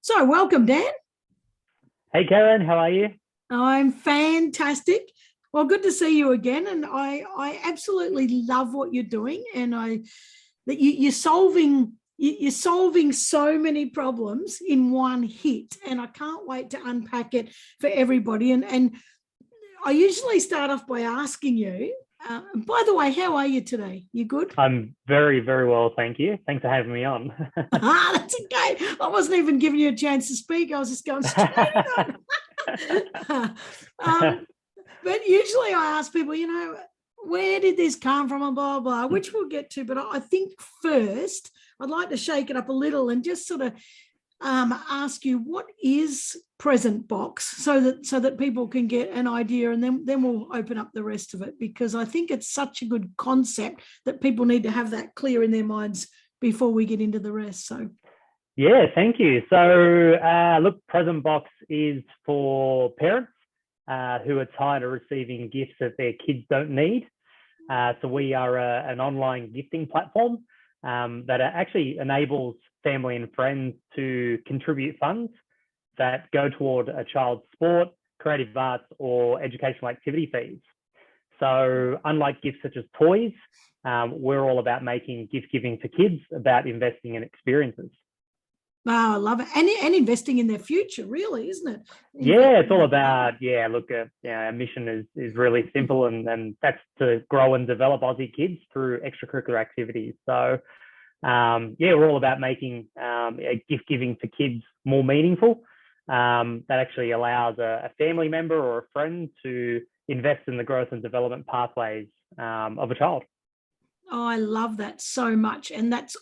So welcome, Dan. Hey Karen, how are you? I'm fantastic. Well, good to see you again. And I absolutely love what you're doing. And you're you're solving so many problems in one hit. And I can't wait to unpack it for everybody. And I usually start off by asking you, by the way, how are you today? You good? I'm very, very well, thank you. Thanks for having me on. That's okay. I wasn't even giving you a chance to speak. I was just going straight on. But usually I ask people, where did this come from and blah, blah, blah, which we'll get to. But I think first I'd like to shake it up a little and just sort of ask you, what is Present Box, so that people can get an idea, and then we'll open up the rest of it, because I think it's such a good concept that people need to have that clear in their minds before we get into the rest. So Yeah, thank you. So look, Present Box is for parents who are tired of receiving gifts that their kids don't need. So we are an online gifting platform that actually enables family and friends to contribute funds that go toward a child's sport, creative arts, or educational activity fees. So unlike gifts such as toys, we're all about making gift giving for kids about investing in experiences. wow, I love it. And investing in their future, really, isn't it? Yeah, it's all about, look, our mission is really simple, and that's to grow and develop Aussie kids through extracurricular activities. So we're all about making gift giving for kids more meaningful. That actually allows a family member or a friend to invest in the growth and development pathways of a child. Oh, I love that so much. And that's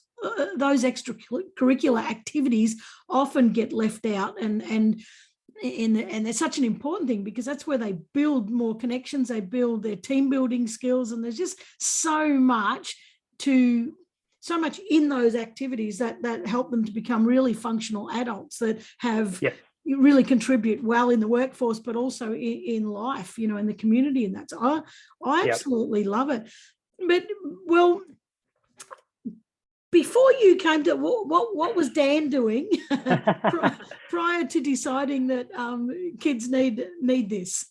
those extracurricular activities often get left out, and they're such an important thing, because that's where they build more connections, they build their team building skills, and there's just so much in those activities that help them to become really functional adults that have really contribute well in the workforce, but also in life, in the community. And that's I absolutely love it. But well, before you came to what was Dan doing prior to deciding that kids need this?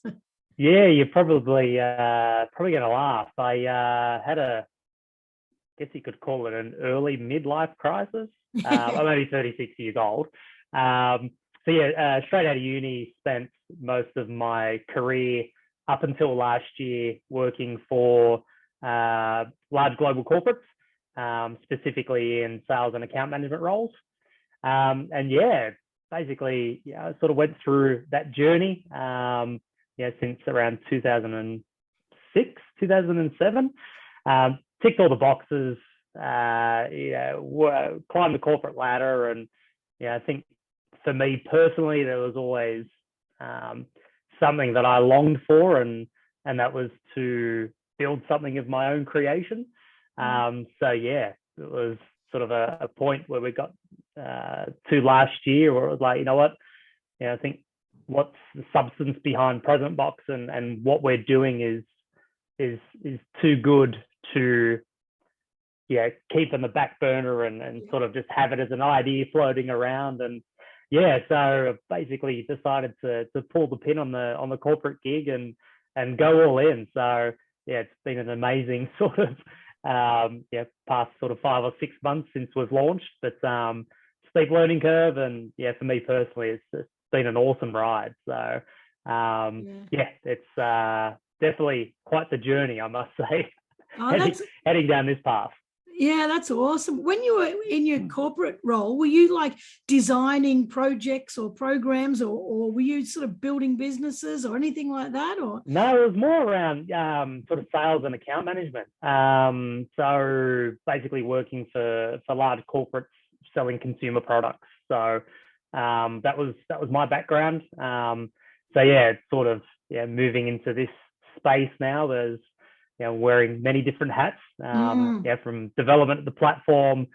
Yeah, you're probably going to laugh. I had guess you could call it an early midlife crisis. I'm only 36 years old. Straight out of uni, spent most of my career up until last year working for large global corporates, specifically in sales and account management roles. I sort of went through that journey, since around 2006, 2007. Ticked all the boxes, climbed the corporate ladder. And I think for me personally, there was always something that I longed for, and that was to build something of my own creation. It was sort of a point where we got to last year where it was like, you know what, I think what's the substance behind Present Box and what we're doing is too good to keep in the back burner and sort of just have it as an idea floating around. And so basically decided to pull the pin on the corporate gig and go all in. So it's been an amazing sort of past sort of 5 or 6 months since we've launched, but steep learning curve. And for me personally, it's been an awesome ride. So it's definitely quite the journey, I must say. Heading down this path. Yeah, that's awesome. When you were in your corporate role, were you like designing projects or programs, or were you sort of building businesses or anything like that? Or no, it was more around sort of sales and account management. So basically working for large corporates selling consumer products. So that was my background. It's sort of moving into this space now. There's wearing many different hats, from development of the platform,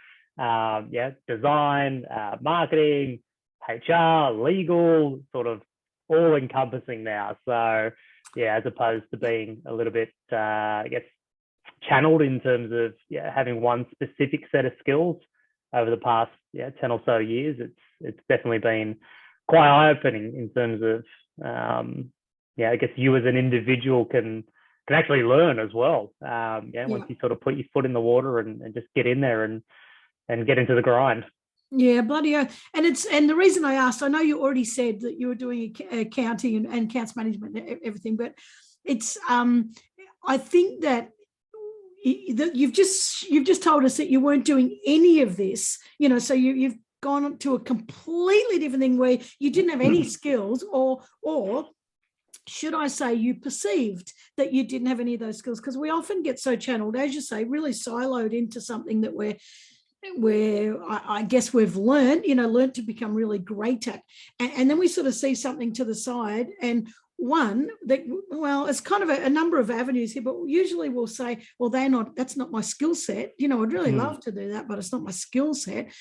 design, marketing, HR, legal, sort of all encompassing now. So as opposed to being a little bit, channeled in terms of having one specific set of skills over the past 10 or so years, it's definitely been quite eye-opening in terms of I guess you as an individual can actually learn as well. Once you sort of put your foot in the water and just get in there and get into the grind. Yeah, bloody oath. And the reason I asked, I know you already said that you were doing accounting and accounts management and everything, but it's I think that you've just told us that you weren't doing any of this, so you've gone to a completely different thing where you didn't have any skills, or should I say you perceived that you didn't have any of those skills, because we often get so channeled, as you say, really siloed into something that where I guess we've learned to become really great at. And then we sort of see something to the side, and it's kind of a number of avenues here, but usually we'll say, well, that's not my skill set. I'd really love to do that, but it's not my skill set.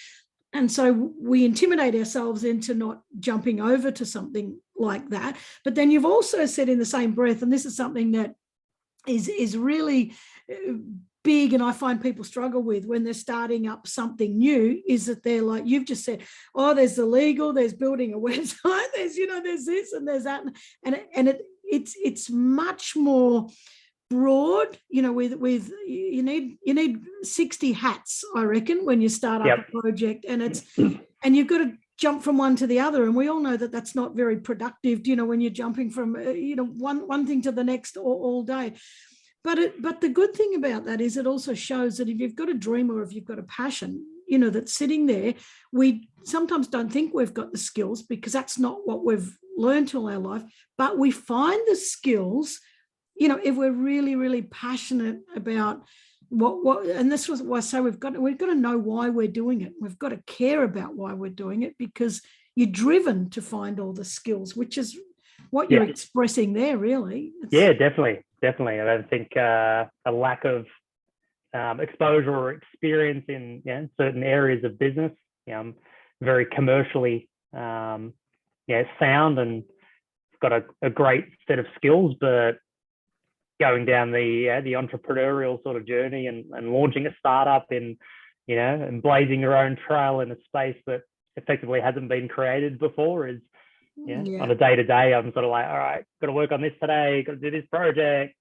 And so we intimidate ourselves into not jumping over to something like that. But then you've also said in the same breath, and this is something that is really big, and I find people struggle with when they're starting up something new, is that they're like, you've just said, oh, there's the legal, there's building a website, there's there's this and there's that, and it's much more broad, with you need 60 hats, I reckon, when you start up a project, and you've got to jump from one to the other, and we all know that that's not very productive, when you're jumping from one thing to the next all day. But the good thing about that is it also shows that if you've got a dream or if you've got a passion, that's sitting there, we sometimes don't think we've got the skills because that's not what we've learned all our life, but we find the skills, if we're really, really passionate about what, and this was why I say we've got to know why we're doing it. We've got to care about why we're doing it, because you're driven to find all the skills, which is what you're expressing there, really. Definitely. I don't think a lack of exposure or experience in certain areas of business. I'm very commercially sound and got a great set of skills, but going down the entrepreneurial sort of journey and launching a startup and blazing your own trail in a space that effectively hasn't been created before is on a day-to-day, I'm sort of like, all right, got to work on this today, got to do this project.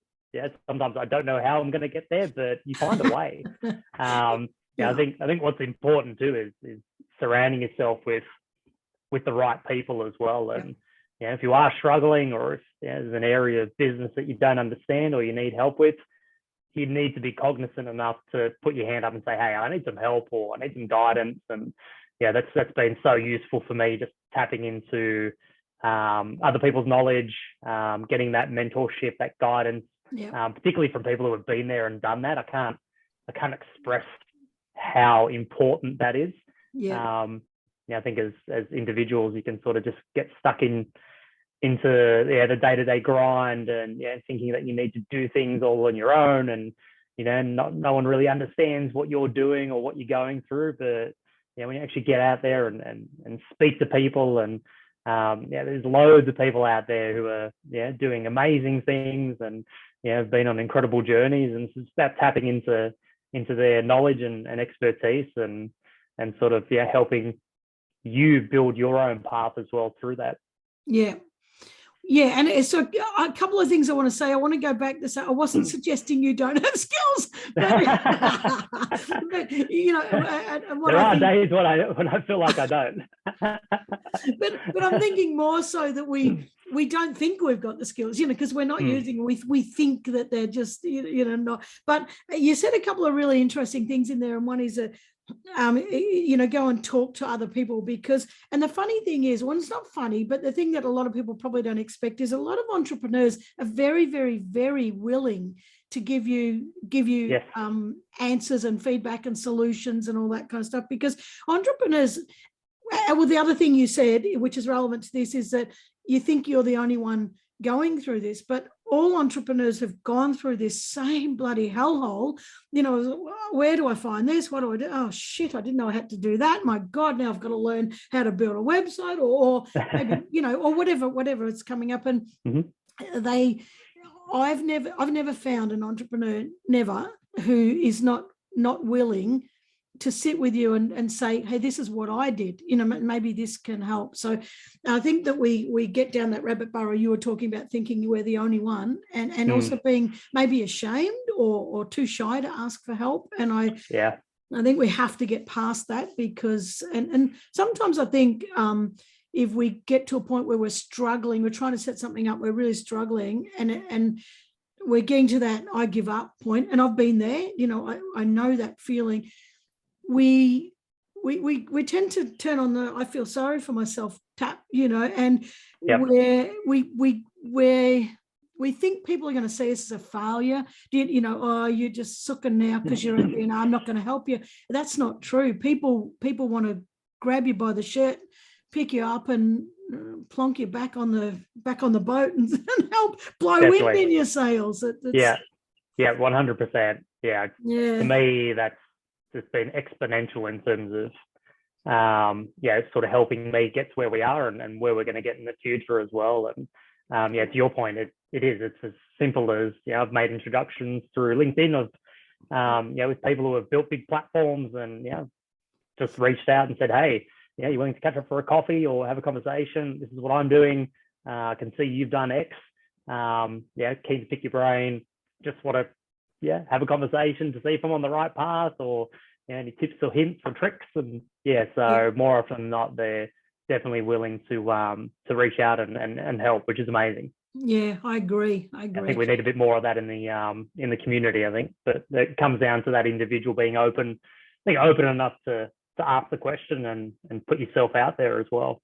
Sometimes I don't know how I'm going to get there, but you find a way. I think what's important too is surrounding yourself with the right people as well. And if you are struggling, or if there's an area of business that you don't understand or you need help with, you need to be cognizant enough to put your hand up and say, hey, I need some help, or I need some guidance. And that's been so useful for me, just tapping into other people's knowledge, getting that mentorship, that guidance, particularly from people who have been there and done that. I can't express how important that is. I think as individuals, you can sort of just get stuck into the day-to-day grind and thinking that you need to do things all on your own, and no one really understands what you're doing or what you're going through. But when you actually get out there and speak to people, and there's loads of people out there who are doing amazing things and have been on incredible journeys, and it's about tapping into their knowledge and expertise and sort of helping you build your own path as well through that. And so a couple of things I want to say. I want to go back to say I wasn't suggesting you don't have skills, but there are days when I feel like I don't. but I'm thinking more so that we don't think we've got the skills, because we're not using. We think that they're just not. But you said a couple of really interesting things in there, and one is that go and talk to other people, because, and the funny thing is, well, it's not funny, but the thing that a lot of people probably don't expect is a lot of entrepreneurs are very, very, very willing to give you answers and feedback and solutions and all that kind of stuff, because entrepreneurs, well, the other thing you said, which is relevant to this, is that you think you're the only one going through this, but all entrepreneurs have gone through this same bloody hellhole. Where do I find this? What do I do? Oh shit, I didn't know I had to do that. My God, now I've got to learn how to build a website, or maybe, or whatever it's coming up. And I've never found an entrepreneur, never, who is not willing to sit with you and say, hey, this is what I did, maybe this can help. So I think that we get down that rabbit burrow. You were talking about thinking we're the only one, and also being maybe ashamed or too shy to ask for help. And I think we have to get past that, because and sometimes I think if we get to a point where we're struggling, we're trying to set something up, we're really struggling, and we're getting to that I give up point, and I've been there, I know that feeling. We tend to turn on the I feel sorry for myself tap, and where we think people are going to see us as a failure. Oh, you're just sucking now because you're I'm not going to help you. That's not true. People want to grab you by the shirt, pick you up, and plonk you back on the boat and help blow wind in your sails. 100%. Yeah. To me, that's just been exponential in terms of sort of helping me get to where we are and where we're going to get in the future as well. And to your point, it's as simple as I've made introductions through LinkedIn of with people who have built big platforms, and just reached out and said, hey, you're willing to catch up for a coffee or have a conversation? This is what I'm doing. I can see you've done X. Keen to pick your brain. Just want to have a conversation to see if I'm on the right path, or any tips or hints or tricks. And so more often than not, they're definitely willing to reach out and help, which is amazing. Yeah, I agree. I think we need a bit more of that in the community. I think, but it comes down to that individual being open enough to ask the question and put yourself out there as well.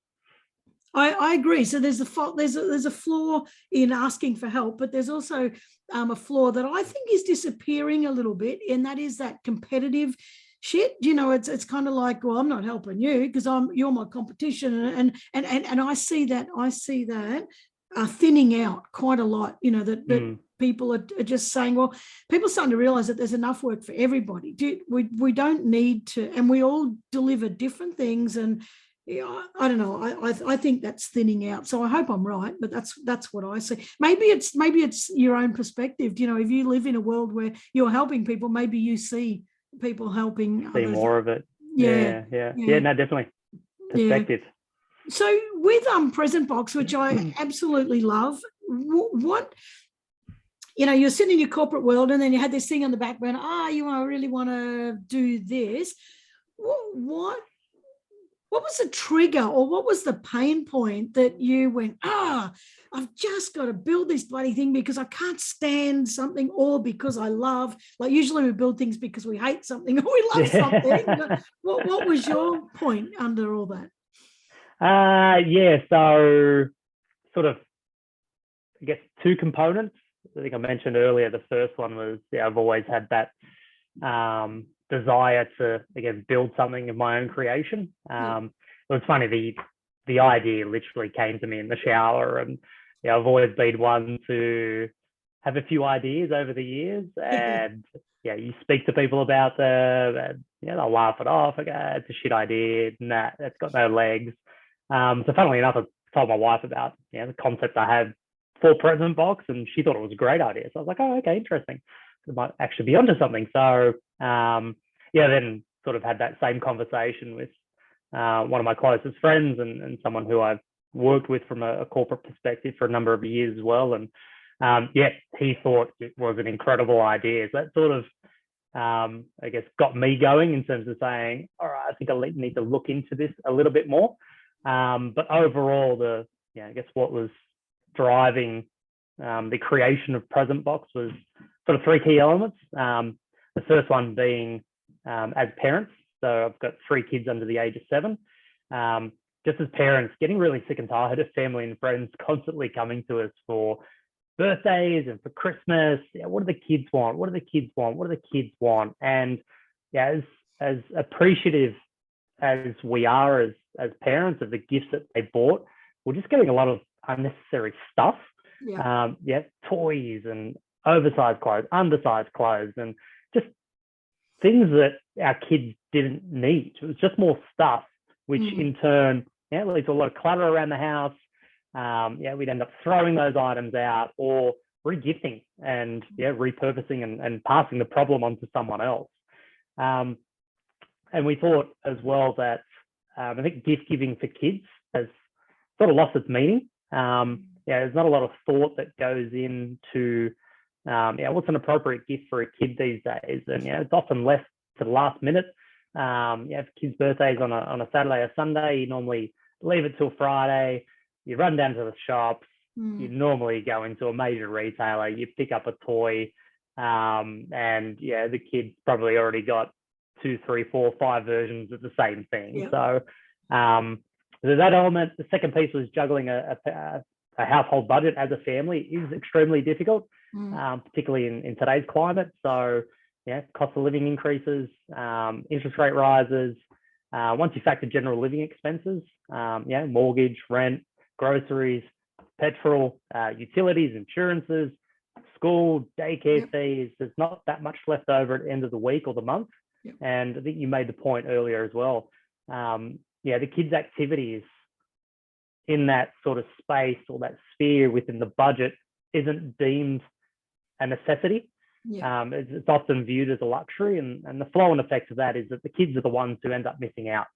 I agree. So there's a flaw in asking for help, but there's also a flaw that I think is disappearing a little bit, and that is that competitive shit. It's kind of like, well, I'm not helping you because you're my competition, and I see that thinning out quite a lot. That people are just saying, well, people are starting to realize that there's enough work for everybody. We don't need to, and we all deliver different things, and I don't know. I think that's thinning out. So I hope I'm right, but that's what I see. Maybe it's your own perspective. If you live in a world where you're helping people, maybe you see people helping see others. More of it. Yeah. No, definitely. Perspective. Yeah. So with Present Box, which I absolutely love, what you're sitting in your corporate world, and then you had this thing on the background. I really want to do this. What was the trigger, or what was the pain point that you went, I've just got to build this bloody thing because I can't stand something, or because I love, like usually we build things because we hate something or we love something. What was your point under all that? So sort of, I guess, two components. I think I mentioned earlier, the first one was, I've always had that desire to, again, build something of my own creation. It was funny, the idea literally came to me in the shower, and I've always been one to have a few ideas over the years, and you speak to people about them, and they'll laugh it off. Okay, it's a shit idea, nah, that's got no legs. So funnily enough, I told my wife about the concept I had for Prezent Box, and she thought it was a great idea. So I was like, oh, okay, interesting. It might actually be onto something. So then sort of had that same conversation with one of my closest friends and someone who I've worked with from a corporate perspective for a number of years as well. And he thought it was an incredible idea. So that sort of, I guess, got me going in terms of saying, all right, I think I need to look into this a little bit more. But overall, I guess what was driving the creation of Prezent Box was sort of three key elements. The first one being as parents. So I've got 3 kids under the age of 7. Just as parents, getting really sick and tired of family and friends constantly coming to us for birthdays and for Christmas. What do the kids want? What do the kids want? What do the kids want? And as appreciative as we are as parents of the gifts that they bought, we're just getting a lot of unnecessary stuff. Toys and oversized clothes, undersized clothes, and just things that our kids didn't need. It was just more stuff, which in turn leads to a lot of clutter around the house. We'd end up throwing those items out or regifting and repurposing and passing the problem on to someone else. And and we thought as well that I think gift giving for kids has sort of lost its meaning. There's not a lot of thought that goes into what's an appropriate gift for a kid these days, and it's often left to the last minute. For kids' birthdays on a Saturday or Sunday, you normally leave it till Friday. You run down to the shops. You normally go into a major retailer. You pick up a toy, and the kid's probably already got 2, 3, 4, 5 versions of the same thing. Yep. So there's that element. The second piece was juggling a household budget as a family is extremely difficult, particularly in today's climate. So cost of living increases, interest rate rises. Once you factor general living expenses, mortgage, rent, groceries, petrol, utilities, insurances, school, daycare fees, there's not that much left over at the end of the week or the month. Yep. And I think you made the point earlier as well. The kids' activities in that sort of space or that sphere within the budget isn't deemed a necessity. Yeah. It's often viewed as a luxury, and the flow and effect of that is that the kids are the ones who end up missing out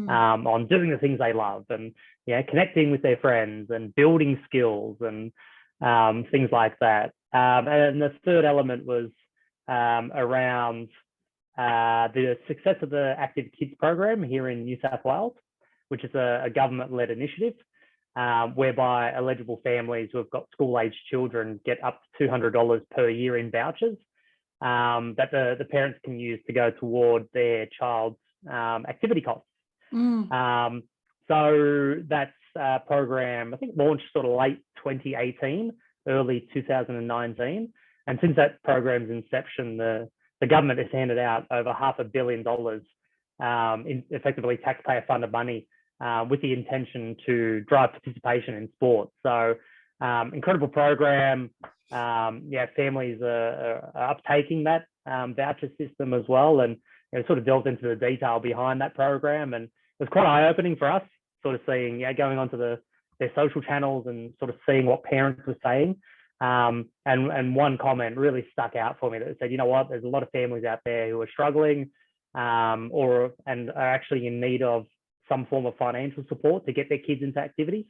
on doing the things they love, and connecting with their friends and building skills and things like that. And the third element was around the success of the Active Kids program here in New South Wales, which is a government-led initiative whereby eligible families who have got school-aged children get up to $200 per year in vouchers that the parents can use to go toward their child's activity costs. So that's a program, I think, launched sort of late 2018, early 2019. And since that program's inception, the government has handed out over $500 million in effectively taxpayer-funded money with the intention to drive participation in sport. So incredible program. Families are uptaking that voucher system as well, and sort of delved into the detail behind that program. And it was quite eye-opening for us, sort of seeing, going onto their social channels and sort of seeing what parents were saying. And one comment really stuck out for me that said, you know what, there's a lot of families out there who are struggling and are actually in need of some form of financial support to get their kids into activities.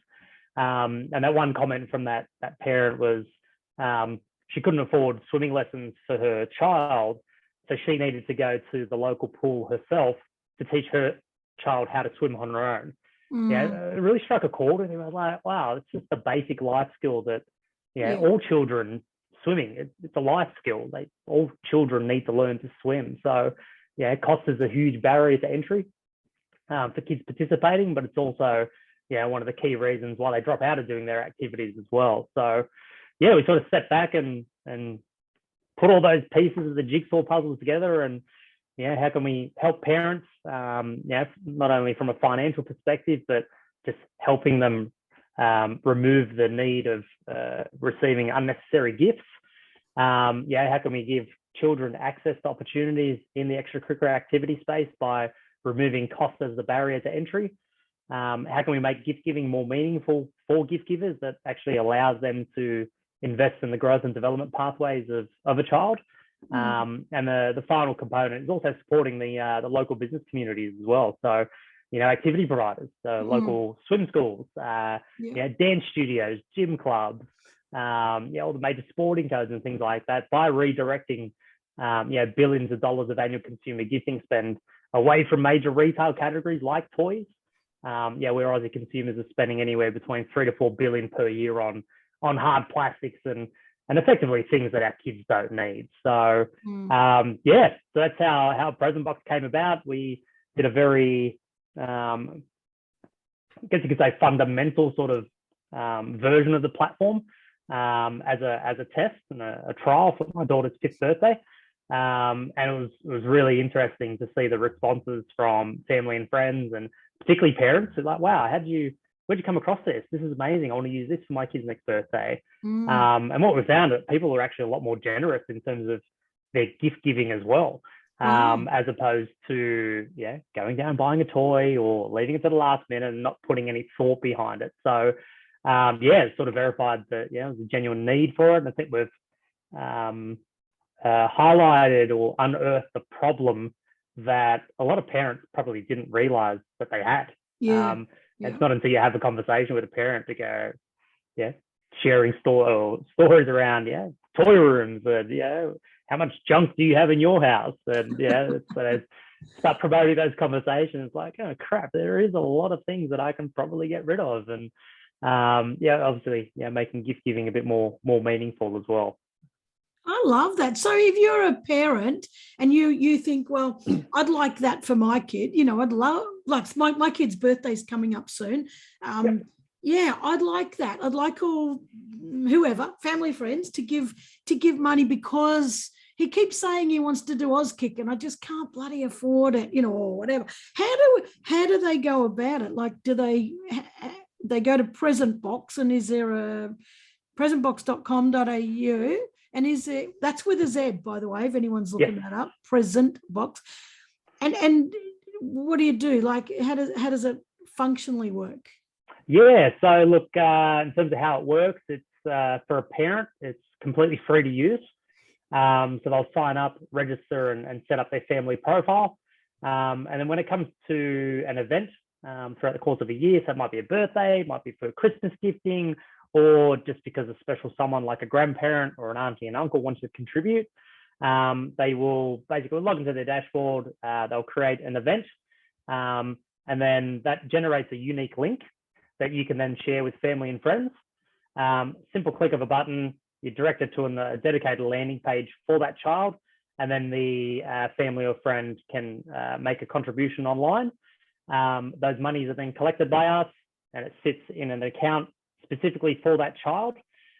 And that one comment from that parent was she couldn't afford swimming lessons for her child, so she needed to go to the local pool herself to teach her child how to swim on her own. It really struck a chord with me. I was like, wow, it's just a basic life skill that all children, swimming, it's a life skill. All children need to learn to swim. So cost is a huge barrier to entry for kids participating, but it's also one of the key reasons why they drop out of doing their activities as well. So we sort of stepped back and put all those pieces of the jigsaw puzzles together, and how can we help parents, not only from a financial perspective, but just helping them remove the need of receiving unnecessary gifts. How can we give children access to opportunities in the extracurricular activity space by removing cost as the barrier to entry? How can we make gift giving more meaningful for gift givers that actually allows them to invest in the growth and development pathways of a child? And the final component is also supporting the local business communities as well. So, activity providers, so local swim schools, dance studios, gym clubs, all the major sporting codes and things like that, by redirecting, billions of dollars of annual consumer gifting spend away from major retail categories like toys, where Aussie consumers are spending anywhere between 3 to 4 billion per year on hard plastics and effectively things that our kids don't need. So, so that's how PresentBox came about. We did a very, I guess you could say, fundamental sort of version of the platform as a test and a trial for my daughter's 5th birthday. And it was really interesting to see the responses from family and friends, and particularly parents who are like, wow, where'd you come across this? This is amazing. I want to use this for my kid's next birthday. And what we found, that people are actually a lot more generous in terms of their gift giving as well, as opposed to going down and buying a toy or leaving it to the last minute and not putting any thought behind it. So it's sort of verified that there's a genuine need for it. And I think we've highlighted or unearthed the problem that a lot of parents probably didn't realize that they had. Yeah. It's not until you have a conversation with a parent to go, sharing stories around, toy rooms and, how much junk do you have in your house? And so start promoting those conversations like, oh crap, there is a lot of things that I can probably get rid of. And obviously, making gift giving a bit more meaningful as well. I love that. So if you're a parent and you think, well, I'd like that for my kid, I'd love, like my kid's birthday's coming up soon. I'd like that. I'd like all whoever, family, friends, to give money because he keeps saying he wants to do Auskick and I just can't bloody afford it, or whatever. How do they go about it? Like, do they go to Prezent Box, and is there a presentbox.com.au? And that's with a Z, by the way, if anyone's looking that up, Prezent Box. And what do you do? Like, how does it functionally work? Yeah, so look, in terms of how it works, it's for a parent, it's completely free to use. So they'll sign up, register, and set up their family profile. And then when it comes to an event throughout the course of a year, so it might be a birthday, it might be for Christmas gifting, or just because a special someone like a grandparent or an auntie and uncle wants to contribute, they will basically log into their dashboard, they'll create an event, and then that generates a unique link that you can then share with family and friends. Simple click of a button, you direct it to a dedicated landing page for that child, and then the family or friend can make a contribution online. Those monies are then collected by us, and it sits in an account specifically for that child.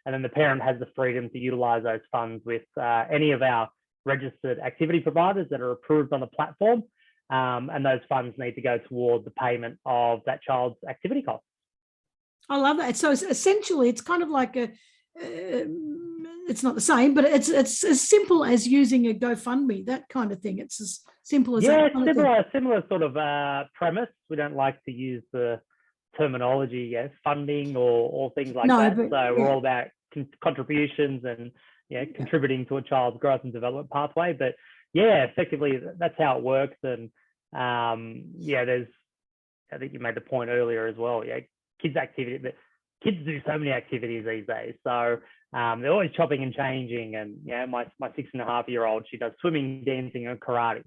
And then the parent has the freedom to utilize those funds with any of our registered activity providers that are approved on the platform. And those funds need to go toward the payment of that child's activity costs. I love that. So essentially, it's kind of like it's not the same, but it's as simple as using a GoFundMe, that kind of thing. It's as simple as that. Yeah, similar sort of premise. We don't like to use the terminology, funding or things like that. So we're all about contributions and contributing to a child's growth and development pathway. But effectively that's how it works. And there's, I think you made the point earlier as well. Kids kids do so many activities these days. So they're always chopping and changing. And my 6.5-year-old, she does swimming, dancing, and karate.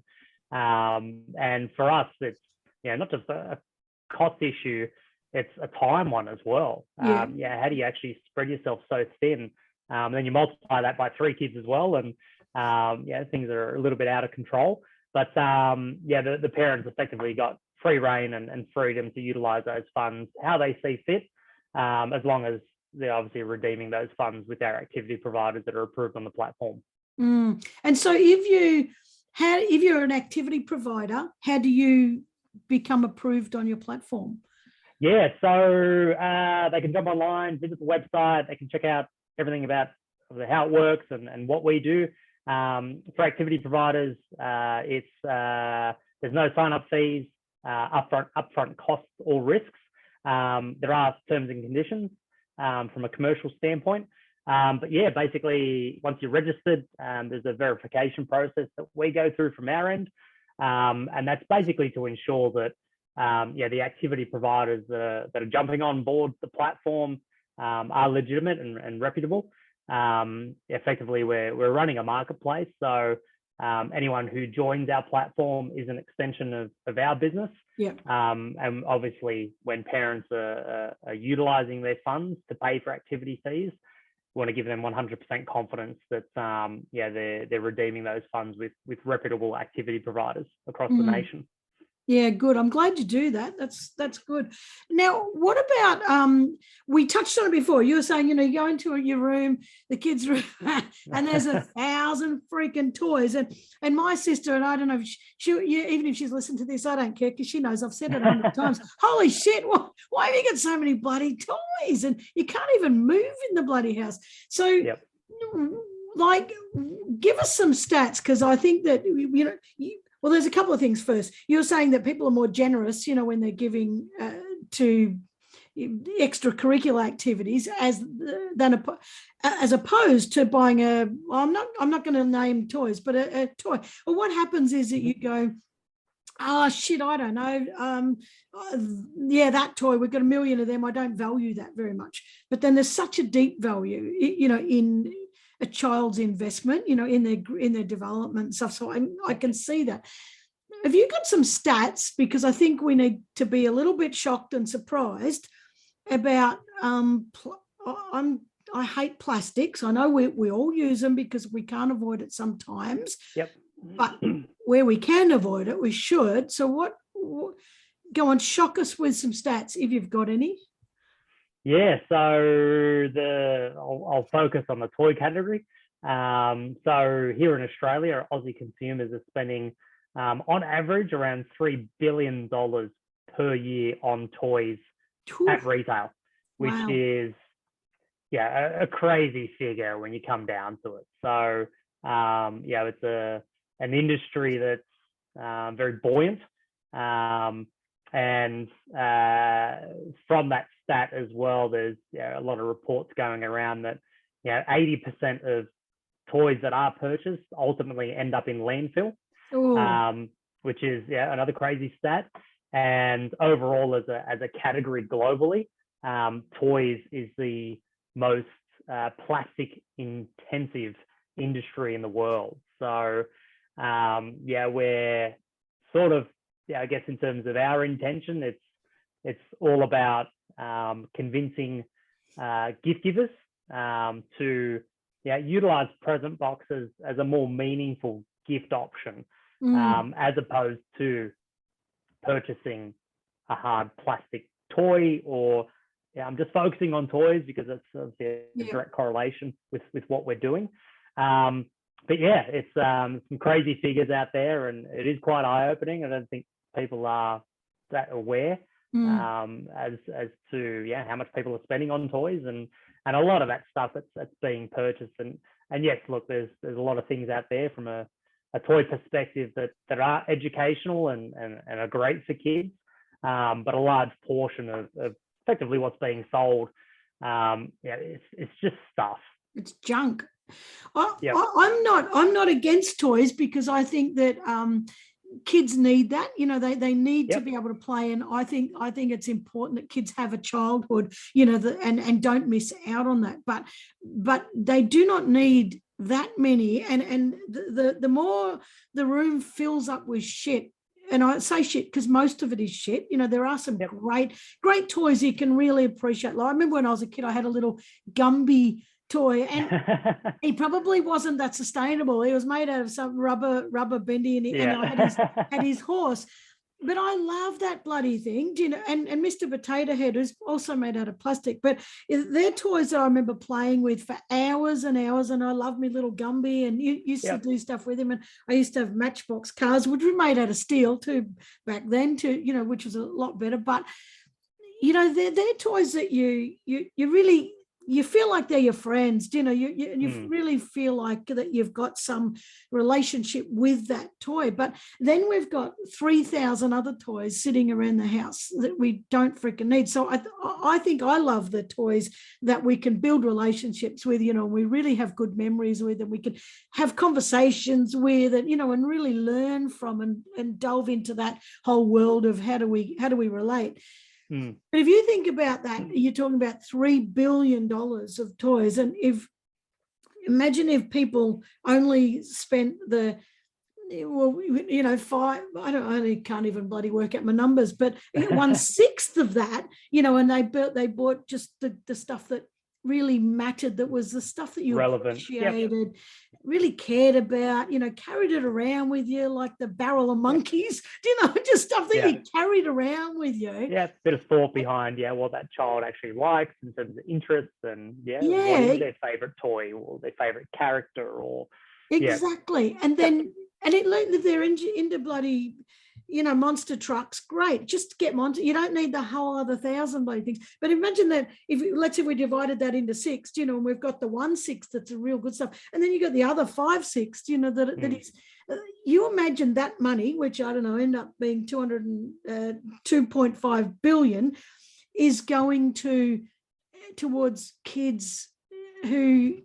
And for us, it's not just a cost issue, it's a time one as well. How do you actually spread yourself so thin? Then you multiply that by 3 kids as well, and things are a little bit out of control. But the parents effectively got free reign and freedom to utilize those funds how they see fit, as long as they're obviously redeeming those funds with our activity providers that are approved on the platform. And so if you're an activity provider, how do you become approved on your platform? So they can jump online, visit the website, they can check out everything about how it works and what we do. For activity providers, there's no sign-up fees, upfront costs or risks. There are terms and conditions from a commercial standpoint. But basically, once you're registered, there's a verification process that we go through from our end. And that's basically to ensure that the activity providers that are jumping on board the platform are legitimate and reputable. Effectively, we're running a marketplace, so anyone who joins our platform is an extension of our business. And obviously, when parents are utilizing their funds to pay for activity fees, we want to give them 100% confidence that they're redeeming those funds with reputable activity providers across the nation. Yeah, good. I'm glad you do that. That's good. Now, what about, we touched on it before. You were saying, you go into your room, the kids' room, and there's 1,000 freaking toys. And my sister, and I don't know if she even if she's listened to this, I don't care because she knows I've said it 100 times. Holy shit, why have you got so many bloody toys? And you can't even move in the bloody house. So, like, give us some stats, because I think that, well, there's a couple of things. First, you're saying that people are more generous, when they're giving to extracurricular activities as opposed to buying I'm not going to name toys, but a toy. Well, what happens is that you go, Oh shit, I don't know. Yeah, that toy, we've got a million of them. I don't value that very much. But then there's such a deep value, in a child's investment, in their development and stuff. So I can see that. Have you got some stats? Because I think we need to be a little bit shocked and surprised about. I hate plastics. I know we all use them because we can't avoid it sometimes. Yep. But where we can avoid it, we should. So what go on, shock us with some stats if you've got any. Yeah, so I'll focus on the toy category. So here in Australia, Aussie consumers are spending on average around $3 billion per year on toys at retail, which Wow. is a crazy figure when you come down to it. So it's an industry that's very buoyant. And from that stat as well, there's a lot of reports going around that 80% of toys that are purchased ultimately end up in landfill, which is another crazy stat. And overall, as a category globally, toys is the most plastic intensive industry in the world. So we're sort of, I guess in terms of our intention, it's all about convincing gift givers to utilize PresentBox as a more meaningful gift option, as opposed to purchasing a hard plastic toy. Or I'm just focusing on toys because it's a direct correlation with what we're doing. But it's some crazy figures out there, and it is quite eye-opening. I don't think people are that aware as to how much people are spending on toys, and a lot of that stuff that's being purchased. And yes, look, there's a lot of things out there from a toy perspective that are educational and are great for kids, but a large portion of effectively what's being sold, it's just stuff. It's junk. I'm not against toys because I think that kids need that. They need to be able to play, and I think it's important that kids have a childhood, and don't miss out on that. But they do not need that many, and the more the room fills up with shit. And I say shit because most of it is shit. There are some great toys you can really appreciate. Like, I remember when I was a kid, I had a little Gumby toy, and he probably wasn't that sustainable. He was made out of some rubber bendy, and I had his horse. But I love that bloody thing, and Mr. Potato Head is also made out of plastic. But they're toys that I remember playing with for hours and hours, and I love me little Gumby, and you used to do stuff with him. And I used to have Matchbox cars, which were made out of steel too back then, which was a lot better. But they're toys that you really, you feel like they're your friends, you really feel like that you've got some relationship with that toy. But then we've got 3,000 other toys sitting around the house that we don't freaking need. So I think I love the toys that we can build relationships with, and we really have good memories with, and we can have conversations with, and and really learn from and delve into that whole world of how do we relate. But if you think about that, you're talking about $3 billion of toys. And imagine if people only spent I can't even bloody work out my numbers, but 1/6 of that, and they bought just the stuff that really mattered, that was the stuff that you appreciated, really cared about, carried it around with you like the barrel of monkeys, just stuff that you carried around with you. A bit of thought behind what that child actually likes in terms of interests, and what is their favorite toy or their favorite character, or exactly. And then if they're into bloody monster trucks, great, just get monster. You don't need the whole other 1,000 bloody things. But imagine that let's say we divided that into 6, and we've got the 1/6 that's a real good stuff, and then you got the other 5/6, that is. You imagine that money, which I don't know, end up being 2.5 billion, is going towards kids who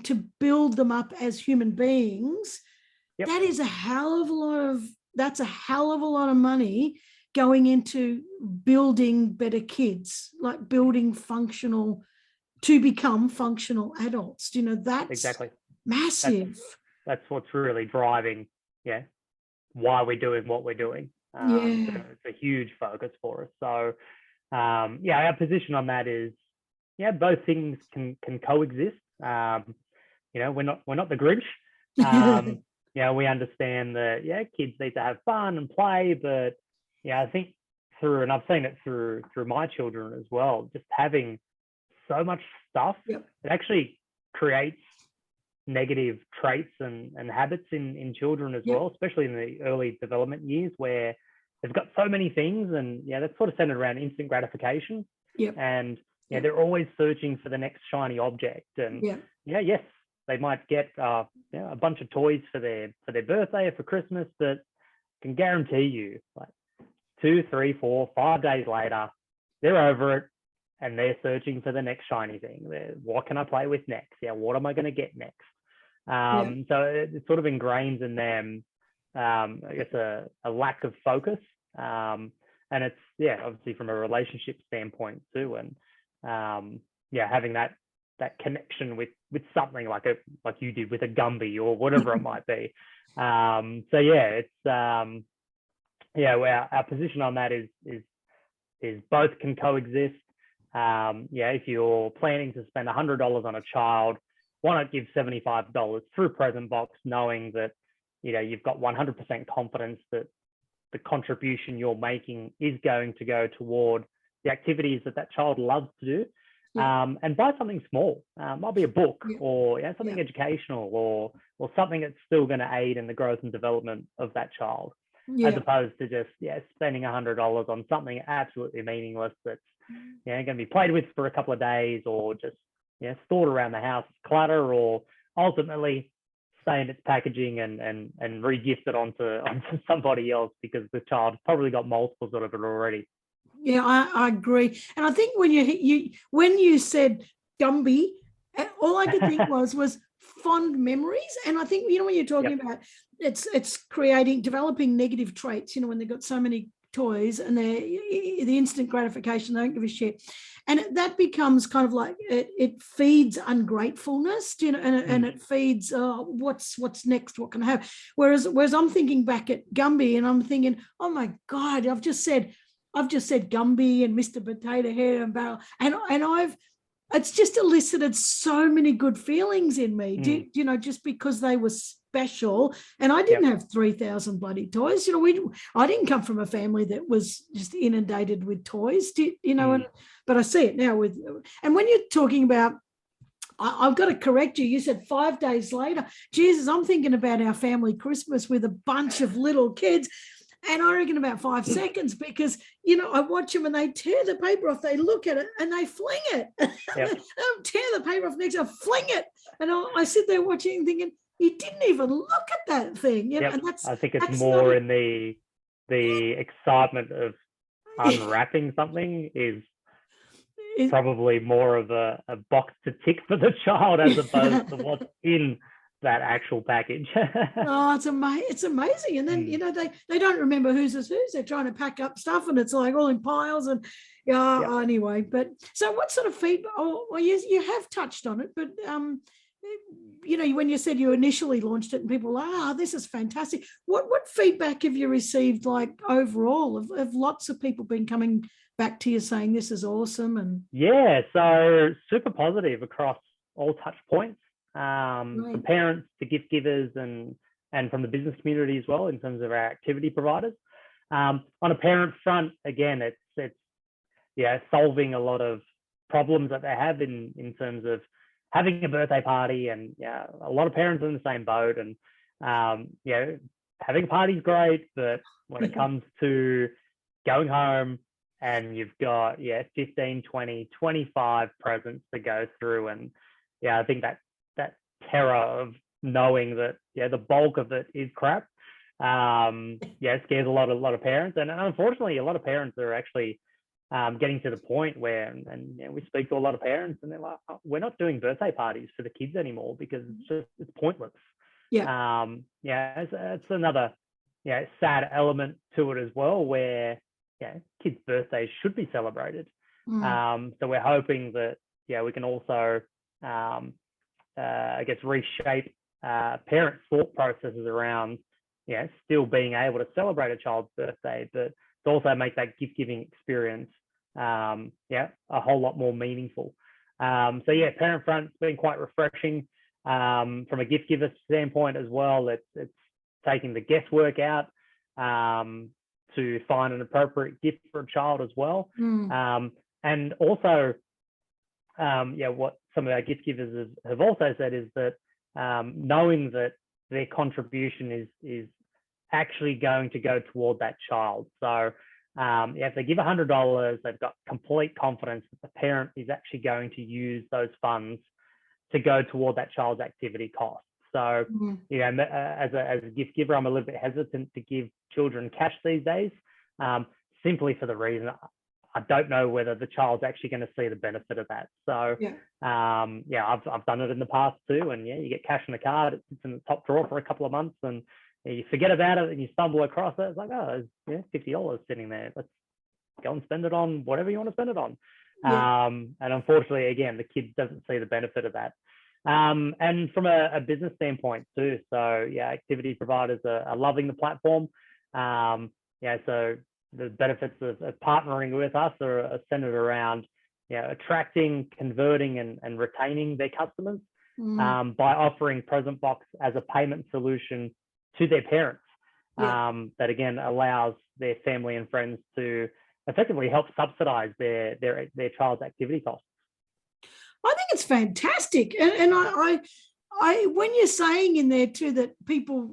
to build them up as human beings. That is a hell of a lot of that's a hell of a lot of money going into building better kids, like building to become functional adults. You know, that's exactly massive. That's what's really driving, why we're doing what we're doing. So it's a huge focus for us. So our position on that is, both things can coexist. We're not the Grinch. We understand that kids need to have fun and play, but I think and I've seen it through my children as well, just having so much stuff, it actually creates negative traits and habits in children as well, especially in the early development years, where they've got so many things, and that's sort of centered around instant gratification. And they're always searching for the next shiny object. And yes, they might get a bunch of toys for their birthday or for Christmas, but I can guarantee you, like 2, 3, 4, 5 days later, they're over it and they're searching for the next shiny thing. What can I play with next? What am I going to get next? So it sort of ingrains in them, I guess, a lack of focus. And it's, obviously from a relationship standpoint too. And having that connection with something like you did with a Gumby or whatever it might be. It's our position on that is both can coexist. If you're planning to spend $100 on a child, why not give $75 through Present Box, knowing that you've got 100% confidence that the contribution you're making is going to go toward the activities that child loves to do. And buy something small. Might be a book or something educational or something that's still going to aid in the growth and development of that child, as opposed to just spending $100 on something absolutely meaningless that's going to be played with for a couple of days, or just stored around the house, clutter, or ultimately stay in its packaging and re-gift it onto somebody else because the child's probably got multiples of it already. Yeah, I agree. And I think when you said Gumby, all I could think was fond memories. And I think, when you're talking about it's developing negative traits, when they've got so many toys and the instant gratification, they don't give a shit. And that becomes kind of like it feeds ungratefulness, and it feeds what's next, what can I have? Whereas I'm thinking back at Gumby and I'm thinking, oh my God, I've just said Gumby and Mr. Potato Head and Barrel, and it's just elicited so many good feelings in me, just because they were special. And I didn't have 3,000 bloody toys. I didn't come from a family that was just inundated with toys, but I see it now and when you're talking about, I've got to correct you. You said 5 days later. Jesus, I'm thinking about our family Christmas with a bunch of little kids. And I reckon about 5 seconds, because, I watch them and they tear the paper off, they look at it and they fling it. They'll tear the paper off next, I'll fling it. And I sit there watching and thinking, you didn't even look at that thing. And I think it's more in the excitement of unwrapping something is probably more of a box to tick for the child as opposed to what's in that actual package. It's amazing. And then they don't remember whose is whose. They're trying to pack up stuff and it's like all in piles and anyway. But so what sort of feedback? You have touched on it, but when you said you initially launched it and people were like, this is fantastic, what feedback have you received, like overall? Have lots of people been coming back to you saying this is awesome? And so super positive across all touch points. From parents to gift givers and from the business community as well, in terms of our activity providers. On a parent front, again, it's solving a lot of problems that they have in terms of having a birthday party, and a lot of parents are in the same boat, and having a party is great, but when it comes to going home and you've got 15, 20, 25 presents to go through, and I think that terror of knowing that the bulk of it is crap scares a lot of parents. And unfortunately a lot of parents are actually getting to the point where and we speak to a lot of parents and they're like, we're not doing birthday parties for the kids anymore because it's pointless. It's another sad element to it as well, where kids' birthdays should be celebrated. So we're hoping that we can also I guess reshape parents' thought processes around still being able to celebrate a child's birthday, but to also make that gift giving experience a whole lot more meaningful. So parent front's been quite refreshing from a gift giver standpoint as well. It's taking the guesswork out to find an appropriate gift for a child as well. And also, what some of our gift givers have also said is that knowing that their contribution is actually going to go toward that child. So if they give $100, they've got complete confidence that the parent is actually going to use those funds to go toward that child's activity cost. So, as a gift giver, I'm a little bit hesitant to give children cash these days, simply for the reason I don't know whether the child's actually going to see the benefit of that. So, I've done it in the past too. And you get cash in the card, it sits in the top drawer for a couple of months, and you forget about it, and you stumble across it. It's like, there's $50 sitting there. Let's go and spend it on whatever you want to spend it on. And unfortunately, again, the kid doesn't see the benefit of that. And from a business standpoint too. So activity providers are loving the platform. So the benefits of partnering with us are centered around attracting, converting, and retaining their customers by offering PresentBox as a payment solution to their parents. That again allows their family and friends to effectively help subsidize their child's activity costs. I think it's fantastic, and I when you're saying in there too that people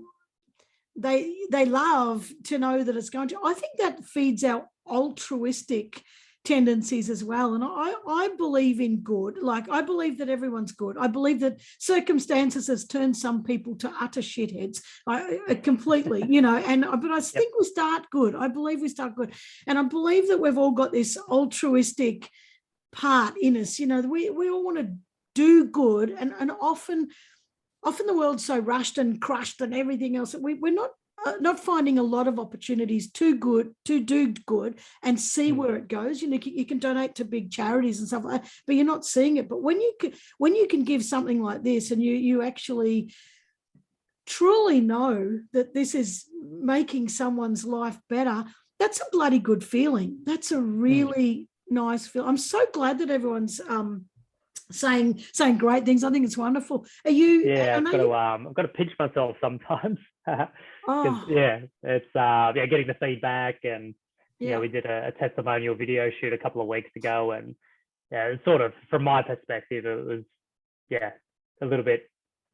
they love to know that it's going to, I think that feeds our altruistic tendencies as well. And I believe in good. Like, I believe that everyone's good. I believe that circumstances has turned some people to utter shitheads. Completely, but I think we start good. I believe we start good. And I believe that we've all got this altruistic part in us. We all want to do good. And often the world's so rushed and crushed and everything else that we're not finding a lot of opportunities to do good and see where it goes. You can donate to big charities and stuff like that, but you're not seeing it. But when you can give something like this, and you actually truly know that this is making someone's life better, that's a bloody good feeling. That's a really nice feeling. I'm so glad that everyone's saying great things. I think it's wonderful. Are you? I've got to pinch myself sometimes. It's getting the feedback, and we did a testimonial video shoot a couple of weeks ago, and it's sort of, from my perspective, it was a little bit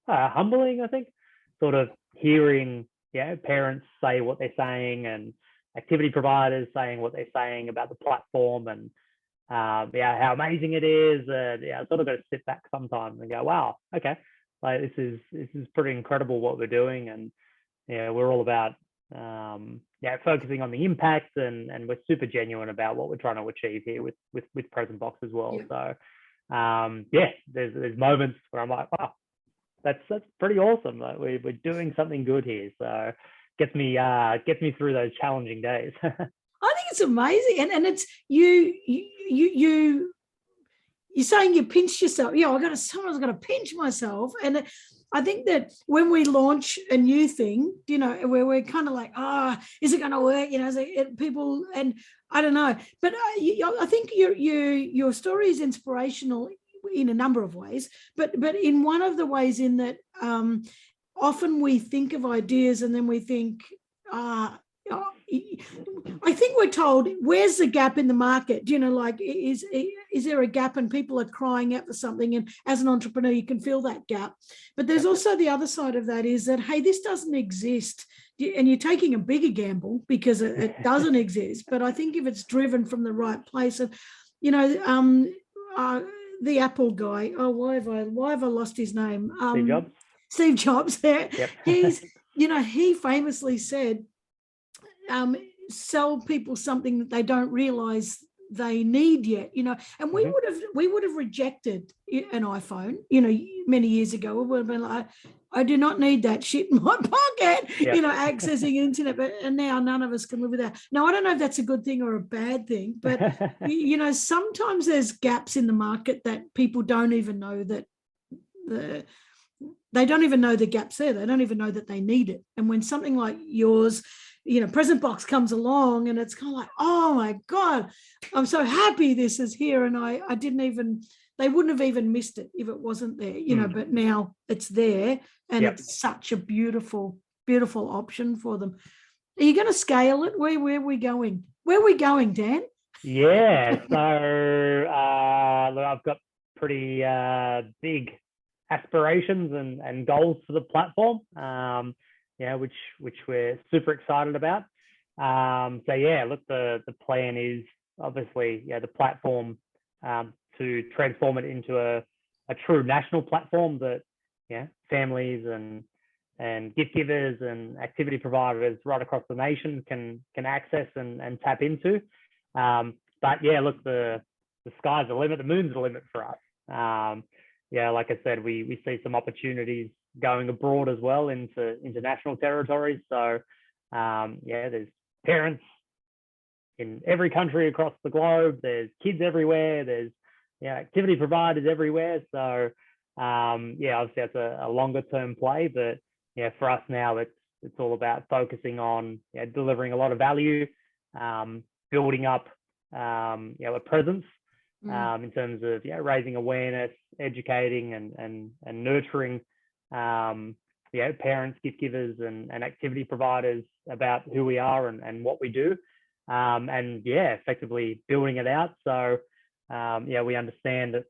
humbling, I think, sort of hearing parents say what they're saying, and activity providers saying what they're saying about the platform, and how amazing it is. I sort of got to sit back sometimes and go, wow, okay, like this is pretty incredible what we're doing. And we're all about focusing on the impact, and we're super genuine about what we're trying to achieve here with PresentBox as well. So there's moments where I'm like, wow, that's pretty awesome. Like we're doing something good here. So gets me through those challenging days. I think it's amazing, and it's you're saying you pinched yourself. Sometimes I've got to pinch myself, and I think that when we launch a new thing, where we're kind of like, is it going to work? People, and I don't know, but I think your story is inspirational in a number of ways, but in one of the ways in that often we think of ideas and then we think, I think we're told, where's the gap in the market? Is there a gap, and people are crying out for something, and as an entrepreneur you can feel that gap. But there's also the other side of that, is that, hey, this doesn't exist, and you're taking a bigger gamble because it doesn't exist. But I think if it's driven from the right place, and the Apple guy, why have I lost his name? Steve Jobs. He's he famously said, sell people something that they don't realize they need yet, and we would have rejected an iPhone, many years ago. We would have been like, I do not need that shit in my pocket, Yep. accessing internet. And now none of us can live without. Now, I don't know if that's a good thing or a bad thing, but, sometimes there's gaps in the market that people don't even know that they don't even know the gaps there. They don't even know that they need it. And when something like yours, Present Box comes along, and it's kind of like, oh my God, I'm so happy this is here. And I didn't even, they wouldn't have even missed it if it wasn't there, but now it's there, and Yep. it's such a beautiful, beautiful option for them. Are you going to scale it? Where are we going? Where are we going, Dan? Yeah. So look, I've got pretty big aspirations and goals for the platform. Which we're super excited about. So yeah, look, the plan is obviously the platform to transform it into a true national platform that families and gift givers and activity providers right across the nation can access and tap into. But yeah, look, the sky's the limit, the moon's the limit for us. Like I said, we see some opportunities going abroad as well into international territories. So there's parents in every country across the globe. There's kids everywhere. There's activity providers everywhere. So obviously that's a longer term play, but for us now it's all about focusing on delivering a lot of value, building up a presence in terms of raising awareness, educating and nurturing parents, gift givers and activity providers about who we are and what we do, and effectively building it out. So we understand that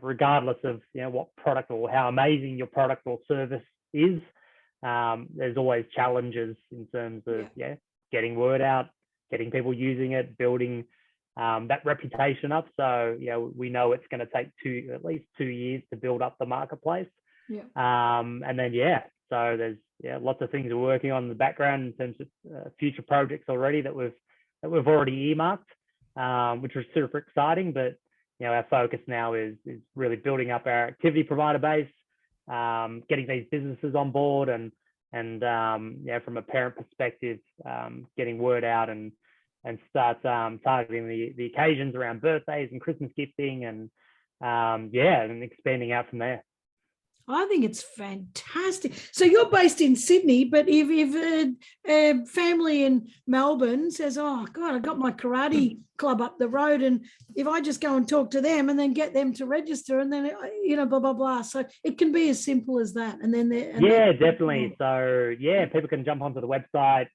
regardless of what product or how amazing your product or service is, there's always challenges in terms of getting word out, getting people using it, building that reputation up. So we know it's going to take at least 2 years to build up the marketplace. And then so there's lots of things we're working on in the background in terms of future projects already that we've already earmarked, which was super exciting. But our focus now is really building up our activity provider base, getting these businesses on board, and from a parent perspective, getting word out and start targeting the occasions around birthdays and Christmas gifting, and expanding out from there. I think it's fantastic. So you're based in Sydney, but if a family in Melbourne says, oh, God, I got my karate club up the road, and if I just go and talk to them and then get them to register and then, blah, blah, blah. So it can be as simple as that. And then definitely. So, people can jump onto the website.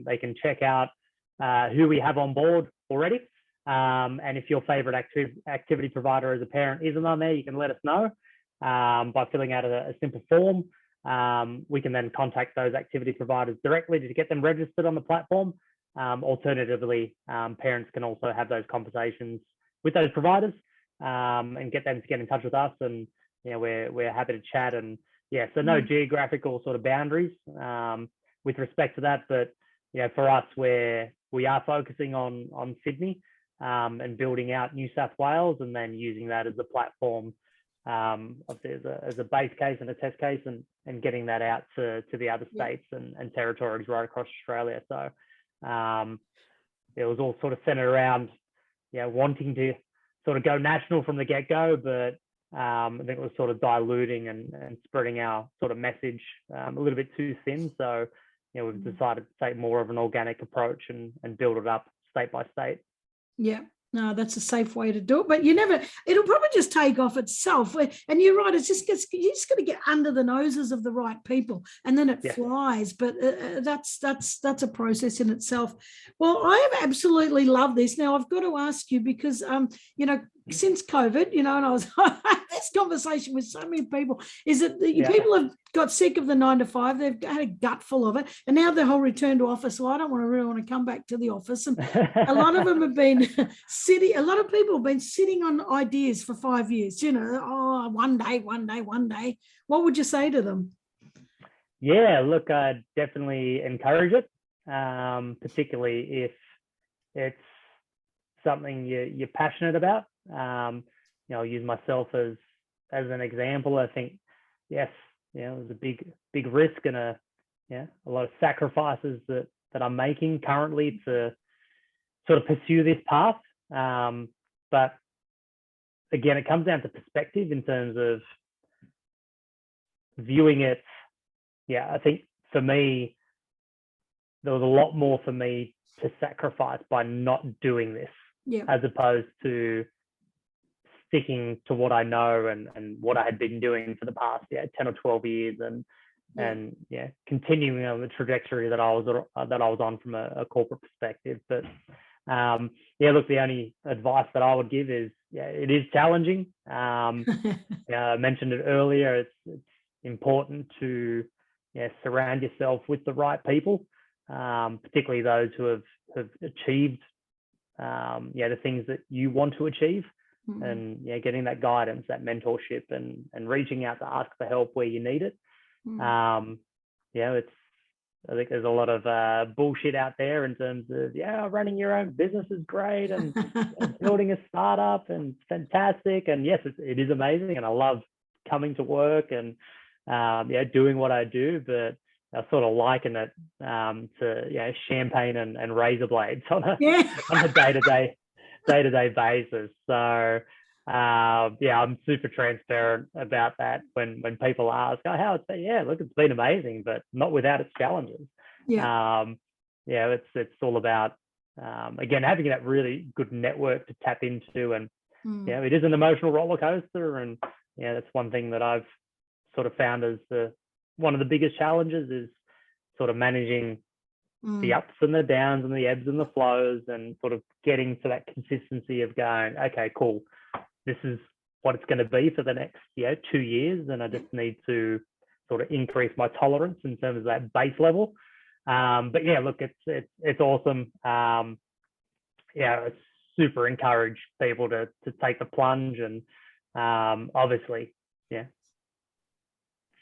They can check out who we have on board already. And if your favorite activity provider as a parent isn't on there, you can let us know. By filling out a simple form. We can then contact those activity providers directly to get them registered on the platform. Alternatively, parents can also have those conversations with those providers and get them to get in touch with us. And we're happy to chat. And so no geographical sort of boundaries with respect to that. But for us, we are focusing on Sydney and building out New South Wales, and then using that as a platform. As a base case and a test case, and getting that out to the other states and territories right across Australia. So it was all sort of centered around wanting to sort of go national from the get-go, but I think it was sort of diluting and spreading our sort of message a little bit too thin. So we've decided to take more of an organic approach and build it up state by state. No, that's a safe way to do it, but it'll probably just take off itself. And you're right, you just got to get under the noses of the right people, and then it flies. But that's a process in itself. Well, I have absolutely loved this. Now I've got to ask you, because since COVID, and I was this conversation with so many people, is that people have got sick of the 9 to 5. They've had a gut full of it, and now the whole return to office. Well, I don't really want to come back to the office, and a lot of them have been sitting. A lot of people have been sitting on ideas for 5 years. One day. What would you say to them? Look, I definitely encourage it, particularly if it's something you're passionate about. I'll use myself as an example. I think, yes, it was a big risk and a lot of sacrifices that I'm making currently to sort of pursue this path. But again, it comes down to perspective in terms of viewing it. I think for me, there was a lot more for me to sacrifice by not doing this, as opposed to sticking to what I know and what I had been doing for the past 10 or 12 years and continuing on the trajectory that I was on from a corporate perspective. But look, the only advice that I would give is it is challenging. I mentioned it earlier. It's important to surround yourself with the right people, particularly those who have achieved the things that you want to achieve. And getting that guidance, that mentorship, and reaching out to ask for help where you need it. I think there's a lot of bullshit out there in terms of running your own business is great and building a startup and fantastic, and yes, it is amazing, and I love coming to work and doing what I do, but I sort of liken it to champagne and razor blades on a day-to-day basis. So I'm super transparent about that when people ask, how it's been. Look, it's been amazing, but not without its challenges. It's all about again having that really good network to tap into, and it is an emotional roller coaster, and that's one thing that I've sort of found as one of the biggest challenges is sort of managing the ups and the downs and the ebbs and the flows, and sort of getting to that consistency of going, okay, cool, this is what it's going to be for the next 2 years, and I just need to sort of increase my tolerance in terms of that base level. But look, it's awesome. It's super encourage people to take the plunge, and obviously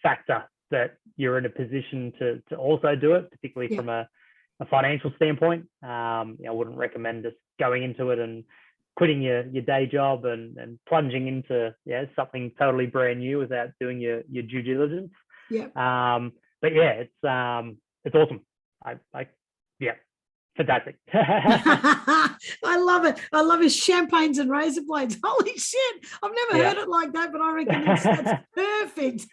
factor that you're in a position to also do it, particularly from a financial standpoint. I wouldn't recommend just going into it and quitting your day job and plunging into something totally brand new without doing your due diligence. But it's awesome. Fantastic. I love it. I love his champagnes and razor blades. Holy shit. I've never heard it like that, but I reckon that's perfect.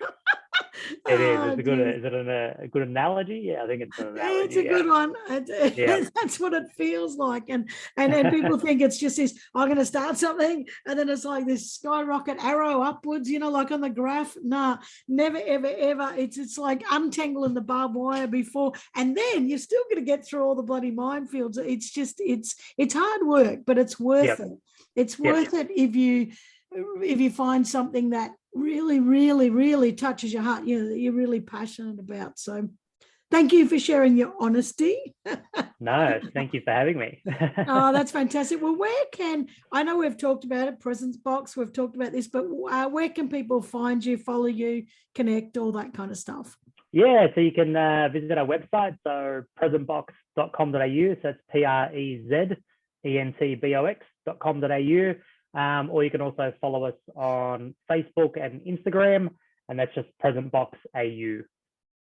It is. Is it a good analogy? I think it's an analogy. It's a good one. That's what it feels like. And people think it's just this, I'm going to start something, and then it's like this skyrocket arrow upwards, like on the graph. Nah, never, ever, ever. It's like untangling the barbed wire before, and then you're still going to get through all the bloody minefields. It's just, it's hard work, but it's worth it. It's worth it if you find something that really, really, really touches your heart, you're really passionate about. So thank you for sharing your honesty. No, thank you for having me. Oh, that's fantastic. Well, I know we've talked about it, Prezent Box, we've talked about this, but where can people find you, follow you, connect, all that kind of stuff? So you can visit our website, so presentbox.com.au, so that's prezentbox.com.au. Or you can also follow us on Facebook and Instagram, and that's just PresentBox AU.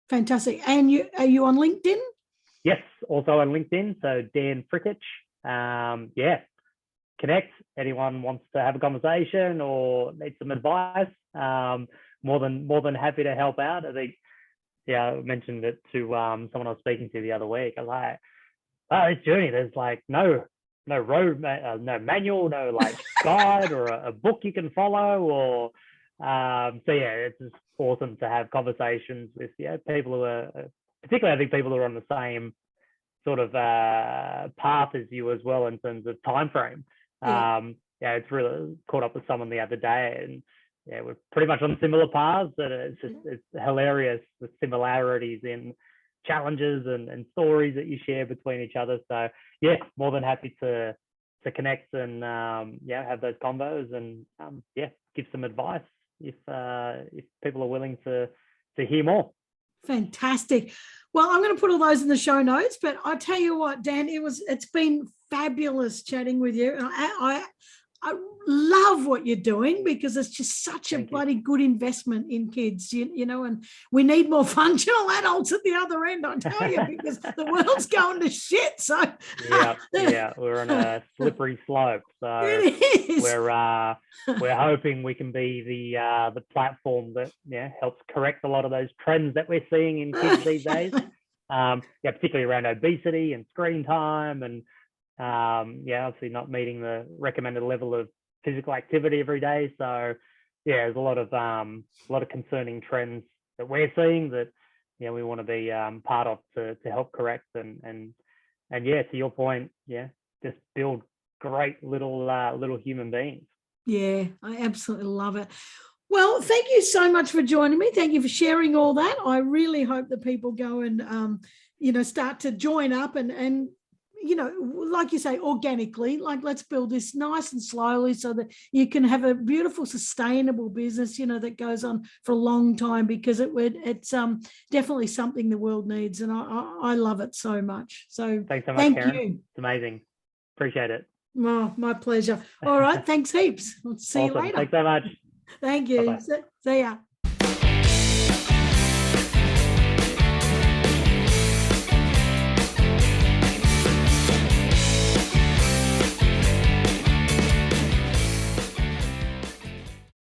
Fantastic. And are you on LinkedIn? Yes, also on LinkedIn. So Dan Frkic. Connect. Anyone wants to have a conversation or need some advice, more than happy to help out. I think, I mentioned it to someone I was speaking to the other week. I was like, this journey, there's like no road, no manual, no like guide or a book you can follow, or it's just awesome to have conversations with people who are, particularly I think people who are on the same sort of path as you as well in terms of time frame. It's really caught up with someone the other day, and we're pretty much on similar paths, and it's hilarious, the similarities in challenges and stories that you share between each other. So more than happy to connect and have those combos and give some advice if people are willing to hear more. Fantastic. Well, I'm going to put all those in the show notes, but I tell you what, Dan, it's been fabulous chatting with you. I love what you're doing, because it's just such a Thank you. bloody good investment in kids, you know, and we need more functional adults at the other end, I tell you, because the world's going to shit. So yeah, we're on a slippery slope. So it is. we're hoping we can be the platform that helps correct a lot of those trends that we're seeing in kids these days. Particularly around obesity and screen time, and obviously not meeting the recommended level of physical activity every day. So there's a lot of concerning trends that we're seeing that we want to be part of to help correct and to your point, just build great little human beings. Yeah, I absolutely love it. Well, thank you so much for joining me. Thank you for sharing all that. I really hope that people go and start to join up and like you say, organically, like let's build this nice and slowly so that you can have a beautiful, sustainable business, that goes on for a long time, because it's definitely something the world needs. And I love it so much. So thanks so much, thank Karen. you. It's amazing. Appreciate it. Oh, my pleasure. All right. Thanks heaps. I'll see you later. Thanks so much. Thank you. Bye-bye. See ya.